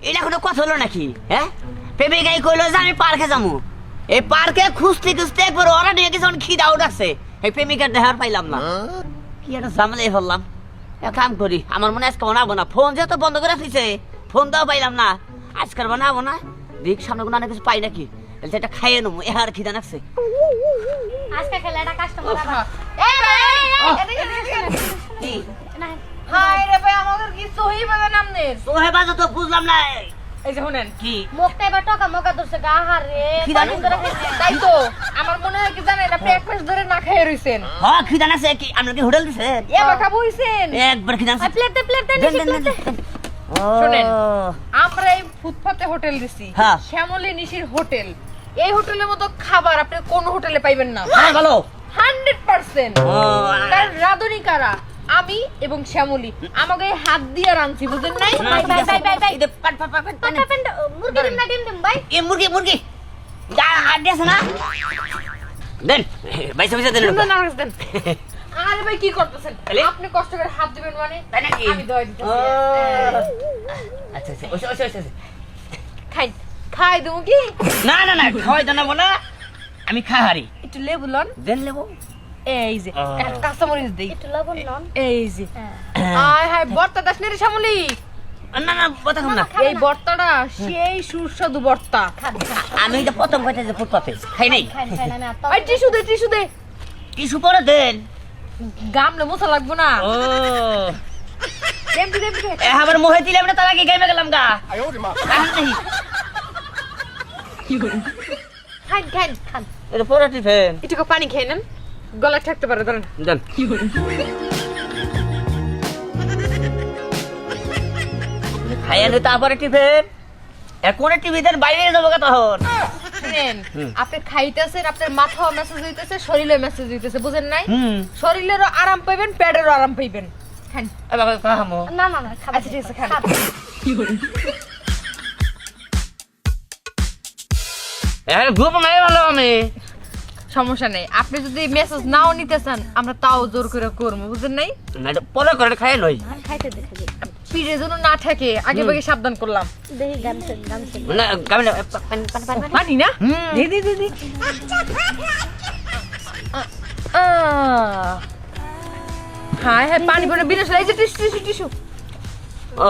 এটা কোনো কথা হলো নাকি? হ্যাঁ, প্রেমিকাই কইলো যে আমি পার্কে যাবো। এই পার্কে খুঁজতে খুঁজতে একবার ওরা নিয়ে গেছে, খিদাও ডাকছে। এই প্রেমিকার দেখার পাইলাম না, কি একটা ঝামেলাই ফেললাম। এক কাম করি, আমার মনে আজকে বানাবো না, ফোন যেহেতু বন্ধ করে ফেলছে, ফোন দাও পাইলাম না, আজকাল বানাবো না। দেখ সামনে কোনো কিছু পাই নাকি, এটা খাইয়ে নেবো, এর খিদা লাগছে। আজকে খেলে এটা কাস্টমার হাই রে ভাই, আমাদের কি সহি বাজার নামনে সোহে বাজো তো বুঝলাম না। এই যে শুনেন কি মুখটা এবার টকা মকা ধরছে গা হারে খিদা নেই? তাই তো আমার মনে হয় কি জানেন আপনি এক মাস ধরে না খেয়ে রইছেন। হ্যাঁ খিদা লাগছে। কি আমরা কি হোটেল দিছে? এবার খাবো হইছেন একবার খিদা লাগছে। প্লেটে প্লেটে দেন, নিচে দেন, দেন, প্লেটে দেন। শোনেন, ও, আমরা এই ফুটপাতে হোটেল দিছি, হ্যাঁ। শ্যামলী নিশির হোটেল। এই হোটেলের মতো খাবার আপনি কোন হোটেলে পাইবেন না, হ্যাঁ ভালো। 100%। ও, কারণ রাধুনি কারা, আমি এবং শ্যামলী আমাকে হাত দিয়ে রাঁধছি, বুঝেন নাই? না, বাই, ঠিক বাই, আছে। Bye, bye, bye. এই যে পাট, পাট, পাট, পাট, পাট। পাটা মুরগি ডিম না ডিম ভাই এ মুরগি, মুরগি। যা, আড্ডি আছে না? দেন, বাইসা বাইসা দেন। না, না, দেন। আরে ভাই কি করতেছেন তাহলে? আপনি? কষ্ট করে হাত দিবেন মানে তাই নাকি? আমি দই দিতেছি। ও, আচ্ছা, আচ্ছা, ওইসে, ওইসে, ওইসে। খাই খাই দেবো কি? না, না, না, খাওয়াই জানাবো না। আমি খাহারি। একটু লেবু লন। দেন লেবো। এই যে একটা কাঁচামরিচ দেই। একটু লবণ লন এই যে আয় হায় ভর্তা দাস নে রে শ্যামলী। না, না, কথা কম না। এই ভর্তাটা সেই সুস্বাদু ভর্তা। আমি এটা প্রথম কথা যে ফুটপাতে খাই নাই। খাই খাই না না ওই টিস্যু দে, টিস্যু দে। টিস্যু করে দেন। গামলে মশা লাগবো না। ও, দেন দে, দেন দে। আবার মোহে দিলে আমরা তার আগে গেমে গেলাম গা। খান খান খান। এটা পরে টিফেন একটু পানি খেয়ে নেন, গলা ঠাকতে পারে। ধরেন দেন। খাইয়া নিতে তারপরে টিফেন এখন টিভি দেন, বাইরে যাবো গা তখন। শুনেন, আপনি খাইতেছেন, আপনার মাথাও মেসেজ হইতেছে, শরীরেও মেসেজ হইতেছে, বুঝেন নাই? শরীরেরও আরাম পাইবেন, পেটেরও আরাম পাইবেন। খান। এবার খামো। না না না খাবে আচ্ছা ঠিক আছে, খান। ঘুম নাই ভালো আমি। সমস্যা নেই, আপনি যদি মেসেজ নাও নিতে চান আমরা তাও জোর করে করবো, বুঝেন নাই? না, এটা পরে করে খাই নই। খাইতে দেখে দে পিঠে যেন না থাকে আগে ভাগে সাবধান করলাম। দেখি গামছে গামছে না গামে না, পানি, পানি, পানি, পানি। পানি না? দে দে দে দে। হ্যাঁ হ্যাঁ, পানি পরে বিনা এই যে টিস্যু টিস্যু টিস্যু ও,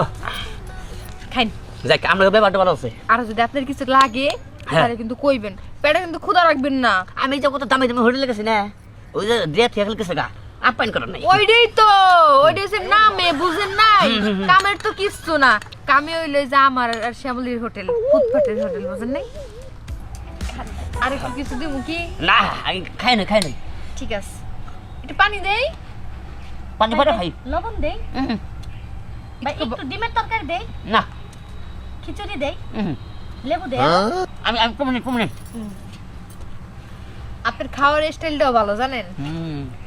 খাইন। যাক আমরা ব্যাপারটা ভালো আছে। আর যদি আপনার কিছু লাগে তাহলে কিন্তু কইবেন, পেটে কিন্তু ক্ষুধা রাখবেন না। আমি যে কত দামি দামি হোটেলে গেছি না, ওই যে ড্রেস খেয়ে গেছে গা, আপ্যায়ন করার নাই। ওইটাই তো, ওইটাই হচ্ছে নামে, বুঝেন নাই? কামের তো কিচ্ছু না, কামে হইলে যে আমার আর শ্যামলীর হোটেল, ফুটপাতের হোটেল, বুঝেন নাই? আর একটু কিছু দিব কি? না, আমি খাই নাই, খাই নাই। ঠিক আছে, একটু পানি দেই। পানি পরে খাই। লবণ দেই ভাই, একটু ডিমের তরকারি দেই, না, খিচুড়ি দেই, হুম। লেবু দেই। আমি আমি কমনে। আপনার খাওয়ার স্টাইলটাও ভালো, জানেন?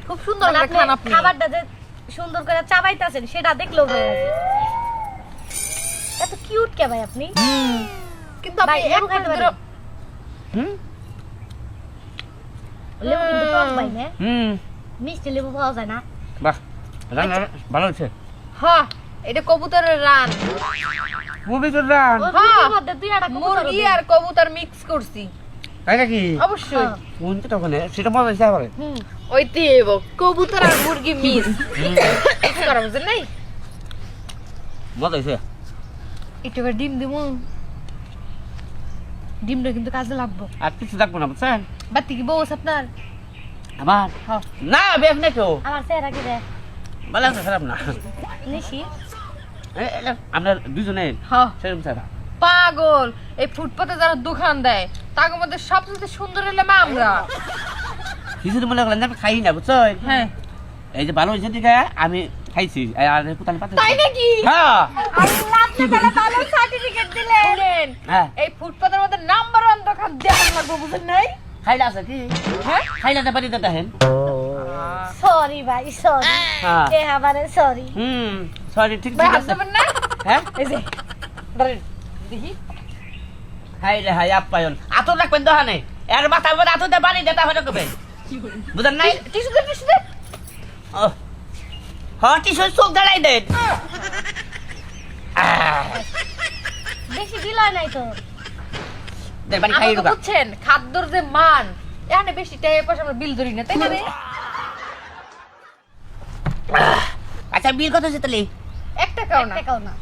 খুব সুন্দর মানে করে খান আপনি। খাবারটা যে সুন্দর করে চাবাইতাছেন সেটা দেখলেও বোঝা যায়। এত কিউট কে ভাই আপনি? কিন্তু আপনি ভাই, লেবু এক খাইতে মিনিট পারেন? হুম, লেবু কিন্তু টক ভাই না, হুম, মিষ্টি লেবু পাওয়া যায় না। বাহ, রান্না ভালো হচ্ছে। হ্যাঁ, এটা কবুতরের রান। মুভি তো রান। ওর হ্যাঁ, মুরগির মধ্যে দুই আটা মুরগি আর কবুতর মিক্স করছি। তাই নাকি? অবশ্যই। কোনটা তখন সেটা মজা হয়েছে আবার। ওই দেব কবুতর আর মুরগি মিক্স করা, বুঝেন নাই? মজা হয়েছে। একটু করে ডিম দিমু, ডিমটা কিন্তু কাজে লাগবো। আর কিছু থাকবো না বুঝছেন। বাতি কি বউ আছে আপনার? আমার হ্যাঁ। না বেশ নাই তো, আমার চেহারা কি রে ভালো আছে, খারাপ না। নিশি? আমরা দুজনে হ্যাঁ। সেরকম ছাড়া। পাগল, এই ফুটপাতে যারা দোকান দেয় তার মধ্যে সবচেয়ে সুন্দর হলাম আমরা। কিছু তো মনে করলেন যে আমি খাই না বুঝছো। হ্যাঁ, এই যে ভালো হয়েছে ঠিক আছে, আমি খাইছি আর পুতানি পাতে। তাই নাকি? হ্যাঁ আল্লাহ, আপনি তাহলে ভালো সার্টিফিকেট দিলেন। হ্যাঁ, এই ফুটপাতের মধ্যে নাম্বার 1 দোকান দেখান লাগবো, বুঝেন নাই? খাইলা আছে কি? হ্যাঁ, খাইলা না পারি দিতে হেন। সরি ভাই সরি, হ্যাঁ, এ আমারে সরি। সরি, ঠিক ভাই ঠিক হাত আছে। দেবেন না? হ্যাঁ, এই যে ধরেন দেখি। খাই রে হাই আপ্যায়ন আতর রাখবেন দোকানে, এর মাথা মধ্যে আতর দিয়ে পানি দিতে হবে কবে, বুঝেন নাই? টিস্যু দে, টিস্যু দে। হ্যাঁ, টিসুর চোখ জ্বালাই দেন। বেশি বিল হয় নাই তো। দেখ বাড়ি খাই আপনি তো ঢুকা বুঝছেন খাদ্যর যে মান এখানে বেশি টাকা পয়সা আমরা বিল ধরি না তাই না রে? আচ্ছা বিল কত হচ্ছে তাহলে? 1 টাকাও না। 1 টাকাও না।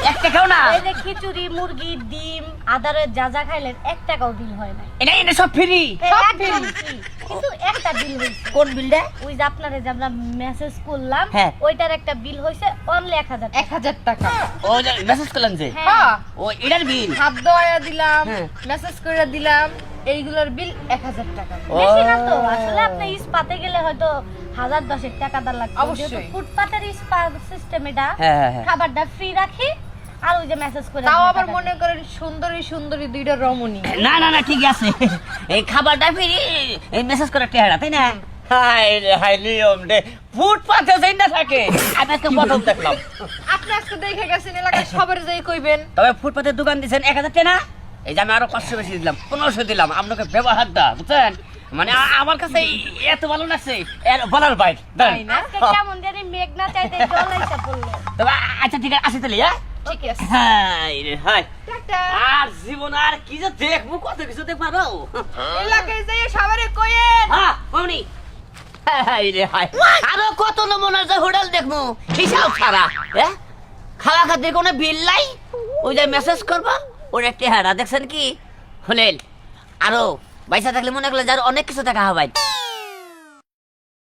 1 টাকাও না? এই যে খিচুড়ি, মুরগি, ডিম, আদারের যা যা খাইলেন 1 টাকাও বিল হয় নাই। এটা সব ফ্রি? সব free। free। কিন্তু একটা বিল হইছে। কোন বিলটা? ওই যে আপনারে যে আমরা মেসেজ করলাম হ্যাঁ। ওইটার একটা বিল হইছে অনলি 1000 টাকা। 1000 টাকা। ও যে মেসেজ করলেন যে হ্যাঁ। হ্যাঁ ও এটার বিল? খাদ্য আয়া দিলাম হ্যাঁ। মেসেজ করে দিলাম এইগুলোর বিল 1000 টাকা। বেশি না তো, আসলে আপনি ইস্পাতে গেলে হয়তো 1000-10 টাকা দা লাগবে। অবশ্যই। যেহেতু ফুটপাতের ইস্পাত সিস্টেম এটা, হ্যাঁ, হ্যাঁ। খাবারটা ফ্রি রাখি আর ওই যে মেসেজ করে তাও দিলে আবার টাকা মনে করেন সুন্দরী সুন্দরী দুইটা রমণী। না না না ঠিক আছে এই খাবারটা ফ্রি এই মেসেজ করে টেহারা তাই না? হাই রে হাই নিয়ম রে ফুটপাতে যাই না থাকে আমি আজকে প্রথম দেখলাম। আপনি আজকে দেখে গেছেন এলাকায় সবার যাই কইবেন। তবে ফুটপাতের দোকান দিয়েছেন 1000 টাকা না? এই যে আমি আরো 500 বেশি দিলাম 1500 দিলাম আপনাকে ব্যবহারটা বুঝছেন মানে আমার কাছে এত ভালো লাগছে এর বলার বাইরে তাই না? আজকে কেমন জানি মেঘ না চাইতে জল আইসা পড়লো। তবে আচ্ছা ঠিক আছে আসি তাহলে হ্যাঁ ঠিক আছে হাই রে হাই টাটা। আর জীবন আর কি যে দেখবো কত কিছু দেখবো আরো এলাকায় যাই সবারে কইেন। হ্যাঁ মামনি হাই রে হাই আরো কত নমুনার যে হোটেল দেখবো হিসাব ছাড়া হ্যাঁ খাওয়া খাদ্যের কোনো বিল নাই ওই যে মেসেজ করবা ওর একটা হারা দেখছেন কি হলেন আরো পয়সা থাকলে মনে করলে যার অনেক কিছু টাকা হবাই